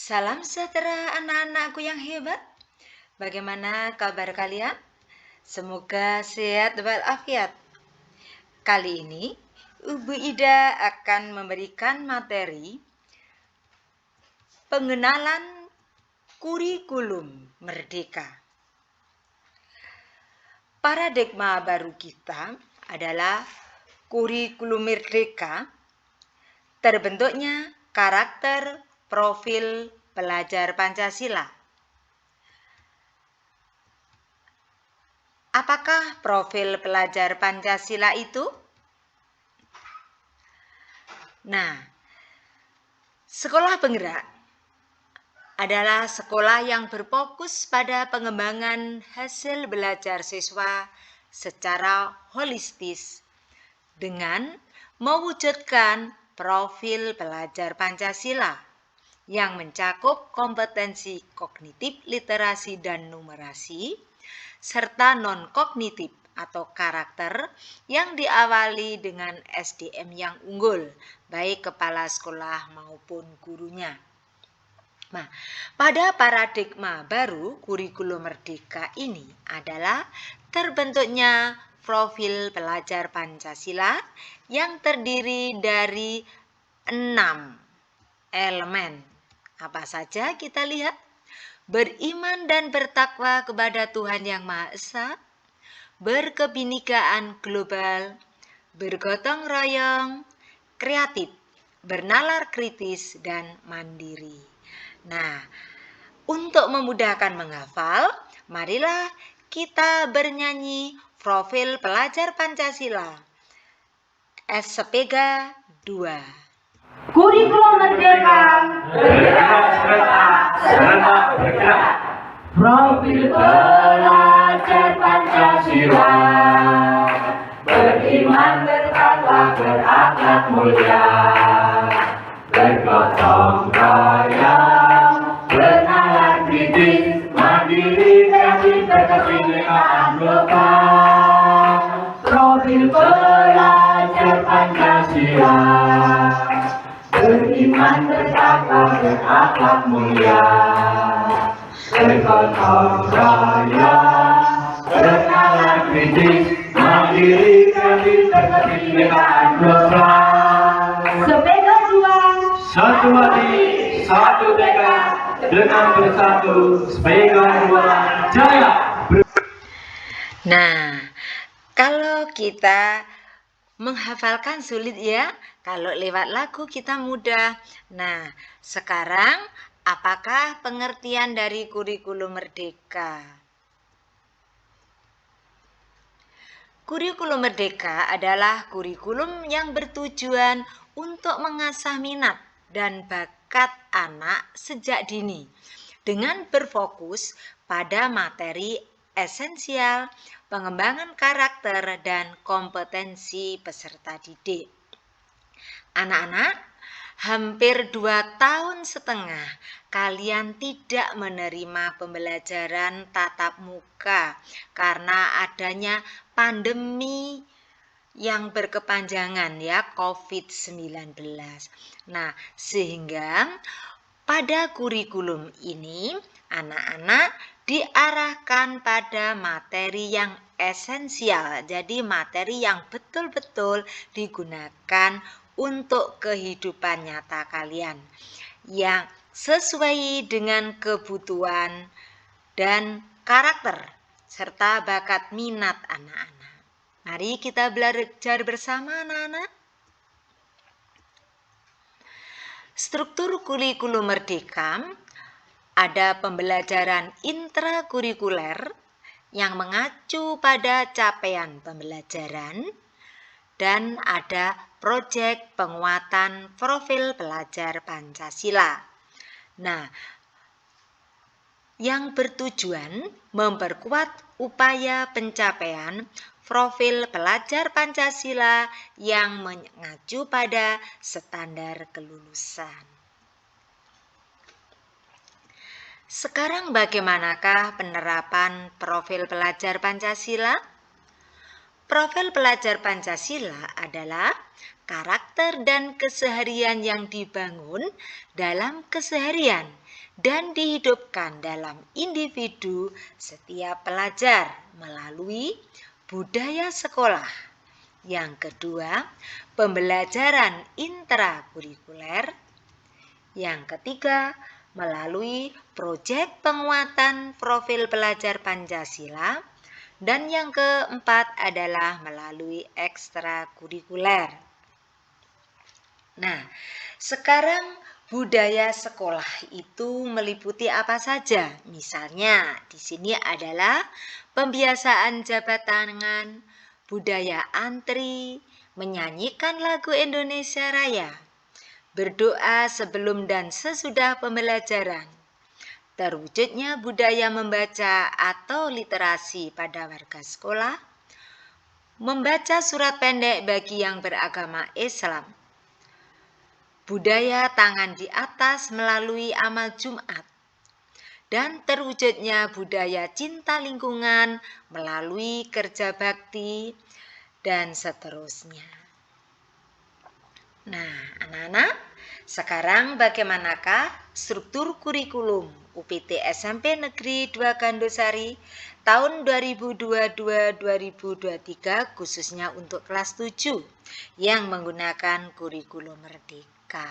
Salam sejahtera anak-anakku yang hebat. Bagaimana kabar kalian? Semoga sehat walafiat. Kali ini Ibu Ida akan memberikan materi pengenalan kurikulum merdeka. Paradigma baru kita adalah kurikulum merdeka, terbentuknya karakter profil pelajar Pancasila. Apakah profil pelajar Pancasila itu? Nah, sekolah penggerak adalah sekolah yang berfokus pada pengembangan hasil belajar siswa secara holistis dengan mewujudkan profil pelajar Pancasila yang mencakup kompetensi kognitif, literasi, dan numerasi, serta non-kognitif atau karakter yang diawali dengan SDM yang unggul, baik kepala sekolah maupun gurunya. Nah, pada paradigma baru kurikulum merdeka ini adalah terbentuknya profil pelajar Pancasila yang terdiri dari 6 elemen. Apa saja kita lihat? Beriman dan bertakwa kepada Tuhan Yang Maha Esa, berkebinekaan global, bergotong royong, kreatif, bernalar kritis, dan mandiri. Nah, untuk memudahkan menghafal, marilah kita bernyanyi profil pelajar Pancasila. SPG 2. Kurikulum merdeka, serentak bergerak. profil pelajar Pancasila, beriman, bertakwa, berakhlak mulia, bergotong royong, bernalar kritis, mandiri, kreatif, berkebinekaan global. Profil pelajar Pancasila, beriman, bertakwa, berakhlak mulia, bergotong royong, bernalar kritis, mandiri, kreatif, berkebinekaan global. Sepeda 2, Satu hati, satu tekad, dengan bersatu, sepeda 2 jaya. Nah, kalau kita menghafalkan sulit ya, kalau lewat lagu kita mudah. Nah, sekarang apakah pengertian dari kurikulum merdeka? Kurikulum merdeka adalah kurikulum yang bertujuan untuk mengasah minat dan bakat anak sejak dini dengan berfokus pada materi esensial, pengembangan karakter, dan kompetensi peserta didik. Anak-anak, hampir 2,5 tahun kalian tidak menerima pembelajaran tatap muka karena adanya pandemi yang berkepanjangan ya, COVID-19. Nah, sehingga pada kurikulum ini anak-anak diarahkan pada materi yang esensial. Jadi materi yang betul-betul digunakan untuk kehidupan nyata kalian yang sesuai dengan kebutuhan dan karakter serta bakat minat anak-anak. Mari kita belajar bersama anak-anak. Struktur kurikulum merdeka ada pembelajaran intrakurikuler yang mengacu pada capaian pembelajaran dan ada proyek penguatan profil pelajar Pancasila. Nah, yang bertujuan memperkuat upaya pencapaian profil pelajar Pancasila yang mengacu pada standar kelulusan. Sekarang bagaimanakah penerapan profil pelajar Pancasila? Profil pelajar Pancasila adalah karakter dan keseharian yang dibangun dalam keseharian dan dihidupkan dalam individu setiap pelajar melalui budaya sekolah. Yang kedua, pembelajaran intrakurikuler. Yang ketiga, melalui proyek penguatan profil pelajar Pancasila. Dan yang keempat adalah melalui ekstrakurikuler. Nah, sekarang budaya sekolah itu meliputi apa saja? Misalnya, di sini adalah pembiasaan jabat tangan, budaya antri, menyanyikan lagu Indonesia Raya, berdoa sebelum dan sesudah pembelajaran, terwujudnya budaya membaca atau literasi pada warga sekolah, membaca surat pendek bagi yang beragama Islam, budaya tangan di atas melalui amal Jumat, dan terwujudnya budaya cinta lingkungan melalui kerja bakti, dan seterusnya. Nah, anak-anak, sekarang bagaimanakah struktur kurikulum UPT SMP Negeri 2 Gandosari tahun 2022-2023 khususnya untuk kelas 7 yang menggunakan kurikulum merdeka?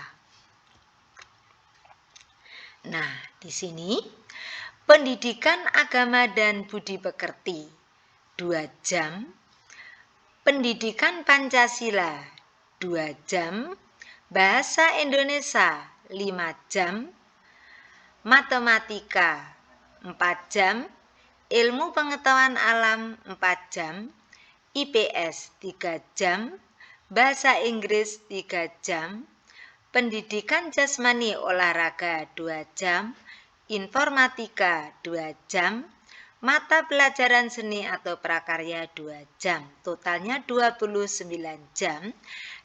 Nah, di sini pendidikan agama dan budi pekerti 2 jam, pendidikan Pancasila 2 jam, bahasa Indonesia 5 jam, matematika 4 jam, ilmu pengetahuan alam 4 jam, IPS 3 jam, bahasa Inggris 3 jam, pendidikan jasmani olahraga 2 jam, informatika 2 jam, mata pelajaran seni atau prakarya 2 jam, totalnya 29 jam,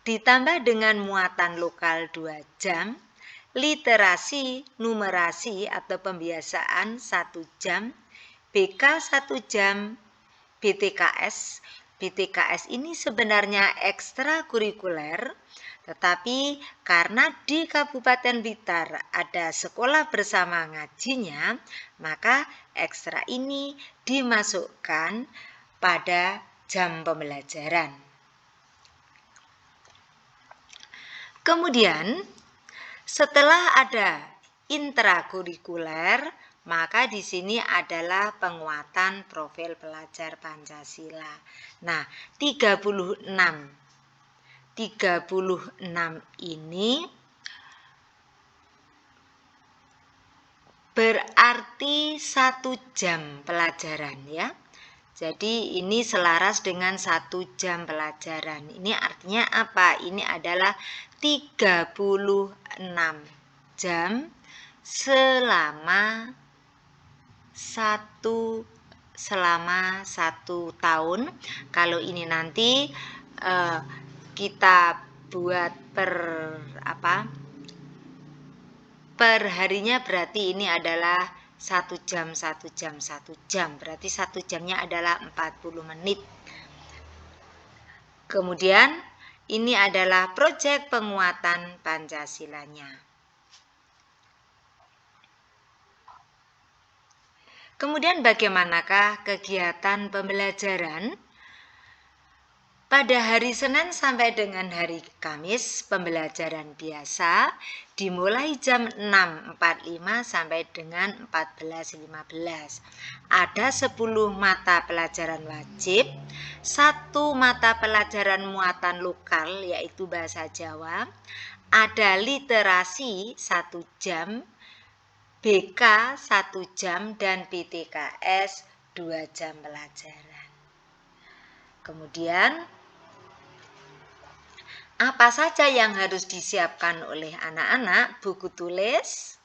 ditambah dengan muatan lokal 2 jam, literasi, numerasi atau pembiasaan 1 jam, BK 1 jam, BTKS. BTKS ini sebenarnya ekstrakurikuler, tetapi karena di Kabupaten Blitar ada sekolah bersama ngajinya, maka ekstra ini dimasukkan pada jam pembelajaran. Kemudian, setelah ada intrakurikuler, maka di sini adalah penguatan profil pelajar Pancasila. Nah, 36 ini berarti 1 jam pelajaran ya. Jadi ini selaras dengan 1 jam pelajaran. Ini artinya apa? Ini adalah 36 jam selama 1 tahun. Kalau ini nanti kita buat per harinya, berarti ini adalah 1 jam, 1 jam, 1 jam. Berarti 1 jamnya adalah 40 menit. Kemudian ini adalah proyek penguatan Pancasilanya. Kemudian bagaimanakah kegiatan pembelajaran? Pada hari Senin sampai dengan hari Kamis, pembelajaran biasa dimulai jam 6.45 sampai dengan 14.15. Ada 10 mata pelajaran wajib, 1 mata pelajaran muatan lokal yaitu bahasa Jawa, ada literasi 1 jam, BK 1 jam, dan BTKS 2 jam pelajaran. Kemudian apa saja yang harus disiapkan oleh anak-anak? Buku tulis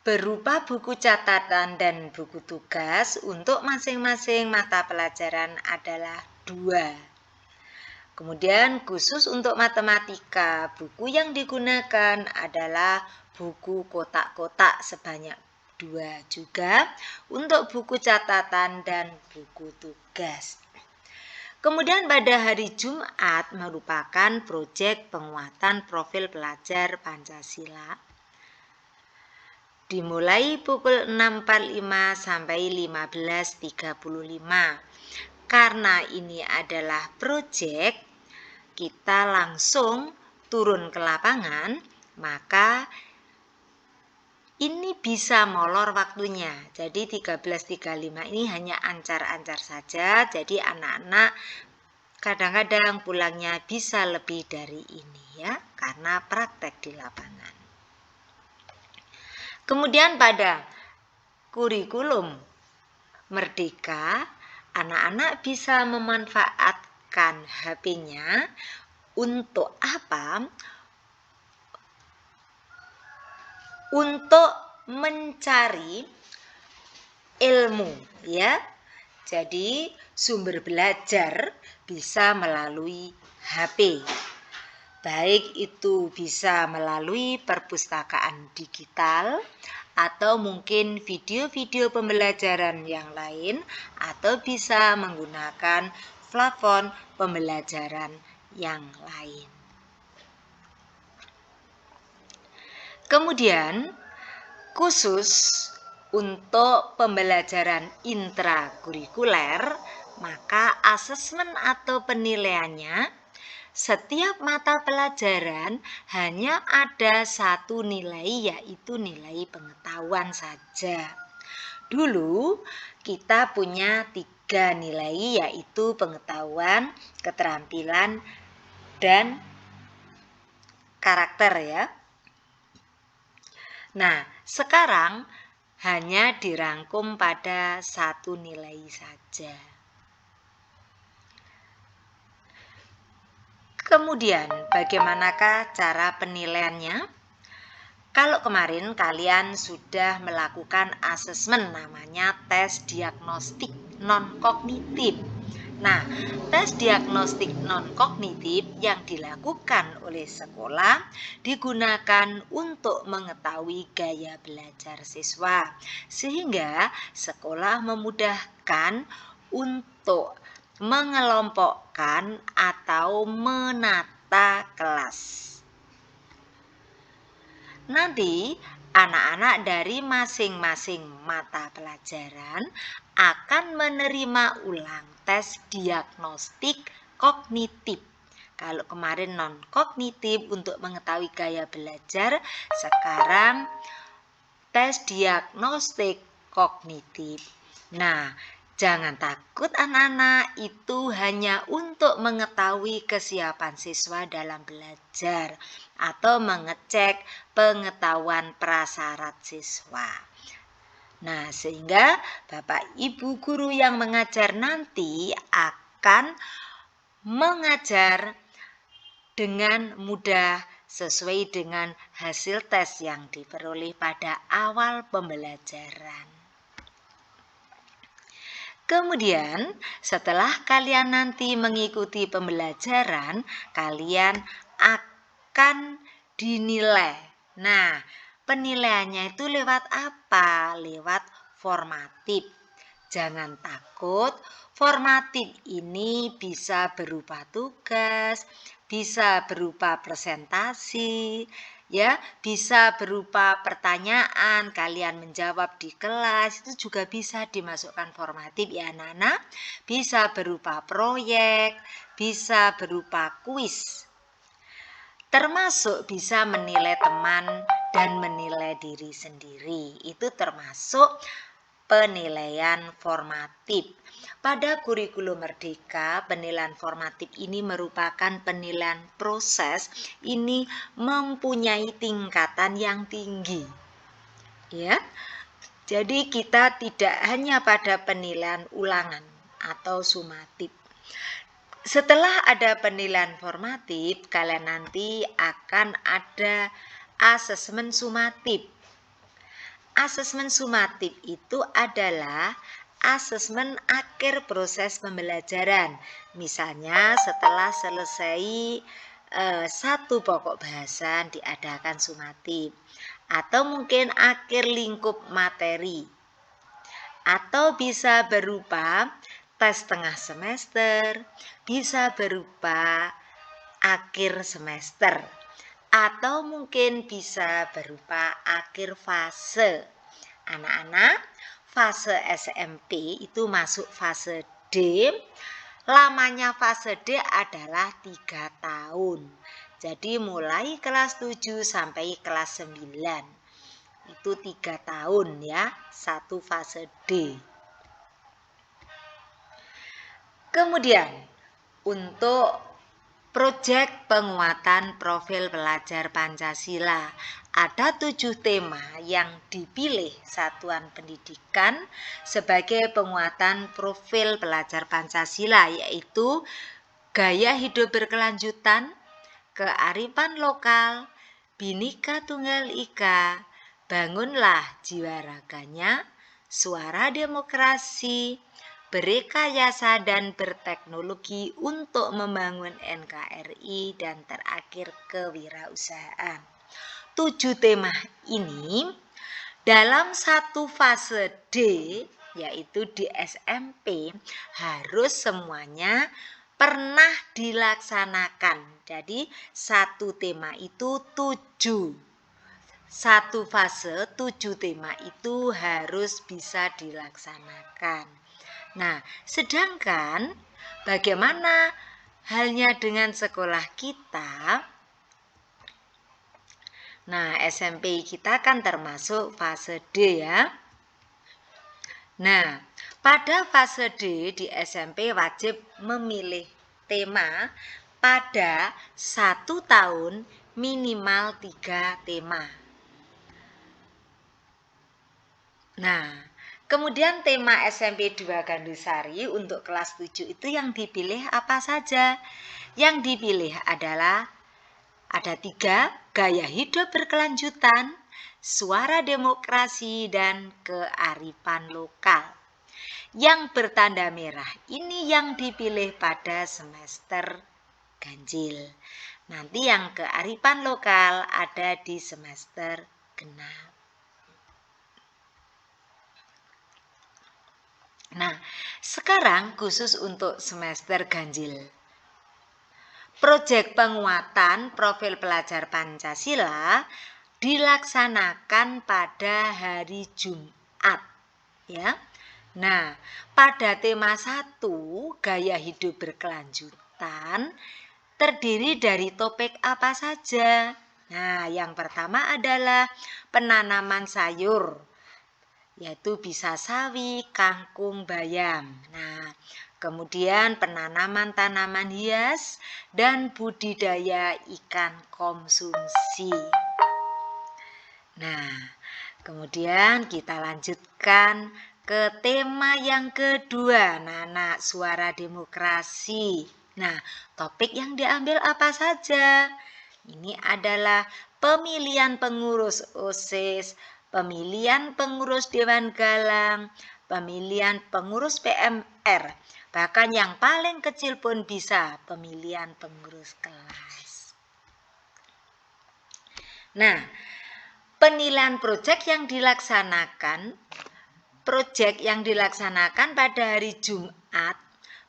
berupa buku catatan dan buku tugas untuk masing-masing mata pelajaran adalah 2. Kemudian khusus untuk matematika, buku yang digunakan adalah buku kotak-kotak sebanyak 2 juga untuk buku catatan dan buku tugas. Kemudian pada hari Jumat merupakan proyek penguatan profil pelajar Pancasila. Dimulai pukul 6.45 sampai 15.35. Karena ini adalah proyek, kita langsung turun ke lapangan, maka ini bisa molor waktunya. Jadi 13.35 ini hanya ancar-ancar saja. Jadi anak-anak kadang-kadang pulangnya bisa lebih dari ini ya, karena praktek di lapangan. Kemudian pada kurikulum Merdeka, anak-anak bisa memanfaatkan HP-nya untuk apa? Untuk mencari ilmu ya. Jadi sumber belajar bisa melalui HP. Baik itu bisa melalui perpustakaan digital atau mungkin video-video pembelajaran yang lain, atau bisa menggunakan platform pembelajaran yang lain. Kemudian khusus untuk pembelajaran intrakurikuler, maka asesmen atau penilaiannya setiap mata pelajaran hanya ada satu nilai, yaitu nilai pengetahuan saja. Dulu kita punya 3 nilai, yaitu pengetahuan, keterampilan, dan karakter ya. Nah, sekarang hanya dirangkum pada satu nilai saja. Kemudian, bagaimanakah cara penilaiannya? Kalau kemarin kalian sudah melakukan asesmen, namanya tes diagnostik non-kognitif. Nah, tes diagnostik non-kognitif yang dilakukan oleh sekolah digunakan untuk mengetahui gaya belajar siswa, sehingga sekolah memudahkan untuk mengelompokkan atau menata kelas. Nanti anak-anak dari masing-masing mata pelajaran akan menerima ulang tes diagnostik kognitif. Kalau kemarin non-kognitif untuk mengetahui gaya belajar, sekarang tes diagnostik kognitif. Nah, jangan takut anak-anak, itu hanya untuk mengetahui kesiapan siswa dalam belajar atau mengecek pengetahuan prasyarat siswa. Nah, sehingga Bapak Ibu guru yang mengajar nanti akan mengajar dengan mudah sesuai dengan hasil tes yang diperoleh pada awal pembelajaran. Kemudian setelah kalian nanti mengikuti pembelajaran, kalian akan dinilai. Nah, penilaiannya itu lewat apa? Lewat formatif. Jangan takut, formatif ini bisa berupa tugas, bisa berupa presentasi, ya, bisa berupa pertanyaan, kalian menjawab di kelas, itu juga bisa dimasukkan formatif ya anak-anak. Bisa berupa proyek, bisa berupa kuis. Termasuk bisa menilai teman dan menilai diri sendiri. Itu termasuk penilaian formatif. Pada kurikulum Merdeka, penilaian formatif ini merupakan penilaian proses, ini mempunyai tingkatan yang tinggi. Ya. Jadi kita tidak hanya pada penilaian ulangan atau sumatif. Setelah ada penilaian formatif, kalian nanti akan ada asesmen sumatif. Asesmen sumatif itu adalah asesmen akhir proses pembelajaran. Misalnya setelah selesai satu pokok bahasan diadakan sumatif, atau mungkin akhir lingkup materi, atau bisa berupa tes tengah semester, bisa berupa akhir semester, atau mungkin bisa berupa akhir fase. Anak-anak, fase SMP itu masuk fase D. Lamanya fase D adalah 3 tahun. Jadi mulai kelas 7 sampai kelas 9. Itu 3 tahun ya, satu fase D. Kemudian untuk proyek penguatan profil pelajar Pancasila, ada 7 tema yang dipilih Satuan Pendidikan sebagai penguatan profil pelajar Pancasila, yaitu gaya hidup berkelanjutan, kearifan lokal, Bhinneka Tunggal Ika, bangunlah jiwa raganya, suara demokrasi, berrekayasa dan berteknologi untuk membangun NKRI, dan terakhir kewirausahaan. 7 tema ini dalam satu fase D, yaitu di SMP, harus semuanya pernah dilaksanakan. Jadi satu tema itu 7. Satu fase 7 tema itu harus bisa dilaksanakan. Nah, sedangkan bagaimana halnya dengan sekolah kita? Nah, SMP kita kan termasuk fase D ya. Nah, pada fase D di SMP wajib memilih tema pada 1 tahun minimal 3 tema. Nah, kemudian tema SMP 2 Gandusari untuk kelas 7 itu yang dipilih apa saja? Yang dipilih adalah ada 3, gaya hidup berkelanjutan, suara demokrasi, dan kearifan lokal. Yang bertanda merah ini yang dipilih pada semester ganjil. Nanti yang kearifan lokal ada di semester genap. Nah, sekarang khusus untuk semester ganjil. Proyek penguatan profil pelajar Pancasila dilaksanakan pada hari Jumat ya. Nah, pada tema 1 gaya hidup berkelanjutan terdiri dari topik apa saja? Nah, yang pertama adalah penanaman sayur, yaitu bisa sawi, kangkung, bayam. Nah, kemudian penanaman tanaman hias dan budidaya ikan konsumsi. Nah, kemudian kita lanjutkan ke tema yang kedua, anak-anak, suara demokrasi. Nah, topik yang diambil apa saja? Ini adalah pemilihan pengurus OSIS, pemilihan pengurus Dewan Galang, pemilihan pengurus PMR, bahkan yang paling kecil pun bisa pemilihan pengurus kelas. Nah, penilaian proyek yang dilaksanakan pada hari Jumat,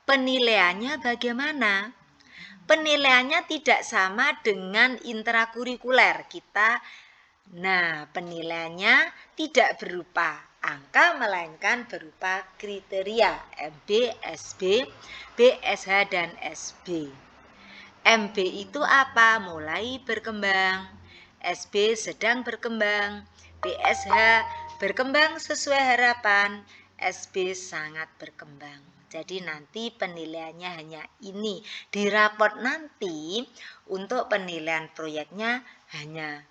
penilaiannya bagaimana? Penilaiannya tidak sama dengan intrakurikuler kita. Nah, penilaiannya tidak berupa angka, melainkan berupa kriteria MB, SB, BSH, dan SB. MB itu apa? Mulai berkembang. SB sedang berkembang. BSH berkembang sesuai harapan. SB sangat berkembang. Jadi nanti penilaiannya hanya ini. Di raport nanti untuk penilaian proyeknya hanya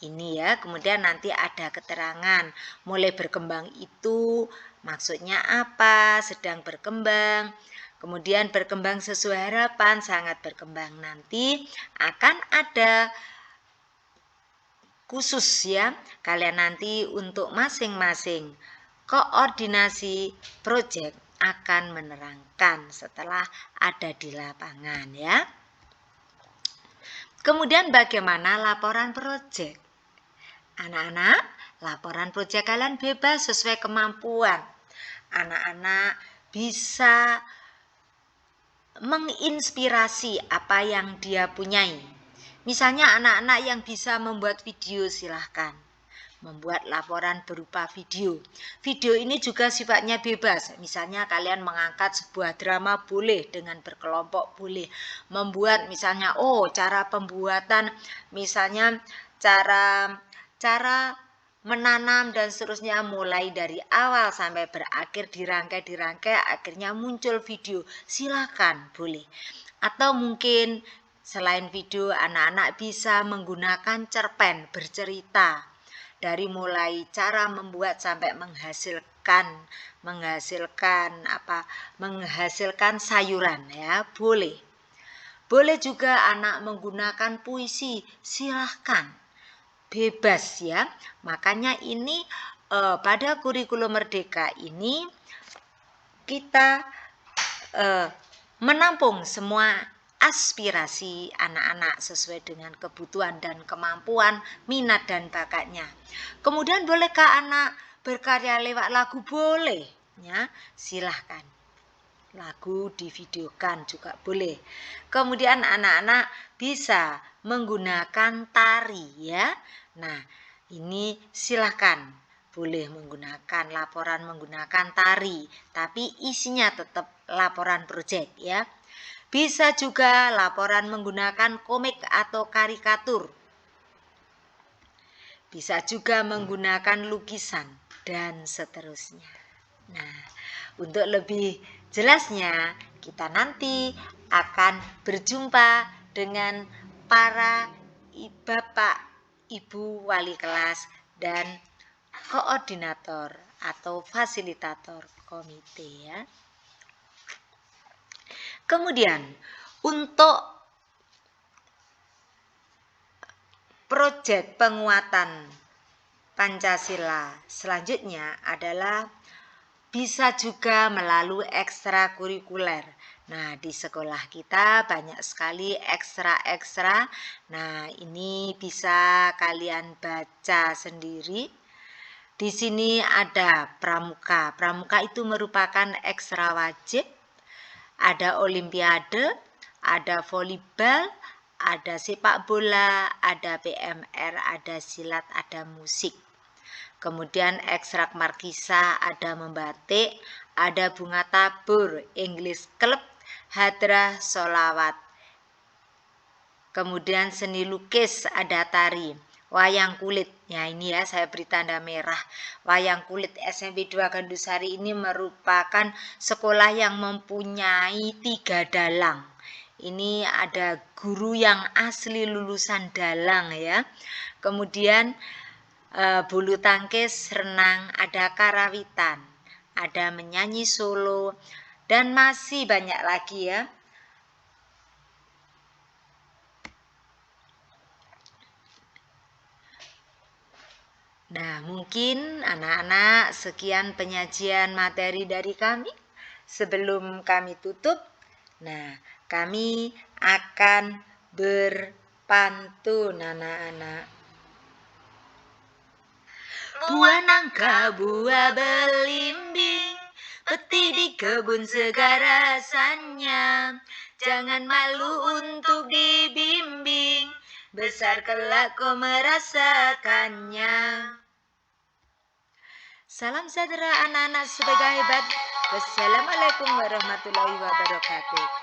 ini ya. Kemudian nanti ada keterangan mulai berkembang itu maksudnya apa, sedang berkembang, kemudian berkembang sesuai harapan, sangat berkembang. Nanti akan ada khusus ya, kalian nanti untuk masing-masing koordinasi proyek akan menerangkan setelah ada di lapangan ya. Kemudian bagaimana laporan proyek? Anak-anak, laporan proyek kalian bebas sesuai kemampuan. Anak-anak bisa menginspirasi apa yang dia punyai. Misalnya anak-anak yang bisa membuat video, silahkan membuat laporan berupa video. Video ini juga sifatnya bebas. Misalnya kalian mengangkat sebuah drama boleh, dengan berkelompok boleh. Membuat misalnya cara pembuatan, misalnya cara menanam dan seterusnya, mulai dari awal sampai berakhir, dirangkai akhirnya muncul video. Silakan, boleh. Atau mungkin selain video, anak-anak bisa menggunakan cerpen bercerita, dari mulai cara membuat sampai menghasilkan sayuran, ya, boleh. Boleh juga anak menggunakan puisi, silahkan, bebas ya. Makanya ini pada kurikulum Merdeka ini kita menampung semua aspirasi anak-anak sesuai dengan kebutuhan dan kemampuan, minat dan bakatnya. Kemudian bolehkah anak berkarya lewat lagu? Boleh, ya, silahkan. Lagu divideokan juga boleh. Kemudian anak-anak bisa menggunakan tari, ya. Nah, ini silahkan, boleh menggunakan laporan menggunakan tari, tapi isinya tetap laporan proyek, ya. Bisa juga laporan menggunakan komik atau karikatur. Bisa juga menggunakan lukisan dan seterusnya. Nah, untuk lebih jelasnya kita nanti akan berjumpa dengan para Bapak, Ibu wali kelas dan koordinator atau fasilitator komite, ya. Kemudian untuk proyek penguatan Pancasila selanjutnya adalah bisa juga melalui ekstrakurikuler. Nah, di sekolah kita banyak sekali ekstra. Nah, ini bisa kalian baca sendiri. Di sini ada pramuka. Pramuka itu merupakan ekstra wajib. Ada olimpiade, ada volleyball, ada sepak bola, ada PMR, ada silat, ada musik. Kemudian ekstrak markisa, ada membatik, ada bunga tabur, English Club, hadrah, sholawat. Kemudian seni lukis, ada tari, wayang kulit. Ya, ini ya, saya beri tanda merah. Wayang kulit SMP 2 Gandusari ini merupakan sekolah yang mempunyai 3 dalang. Ini ada guru yang asli lulusan dalang, ya. Kemudian bulu tangkis, renang, ada karawitan, ada menyanyi solo, dan masih banyak lagi, ya. Nah, mungkin anak-anak sekian penyajian materi dari kami. Sebelum kami tutup, nah, kami akan berpantun, anak-anak. Buah nangka, buah belimbing, peti di kebun segar rasanya. Jangan malu untuk dibimbing, besar kelak kau merasakannya. Salam sejahtera anak-anak sebagai hebat. Wassalamualaikum warahmatullahi wabarakatuh.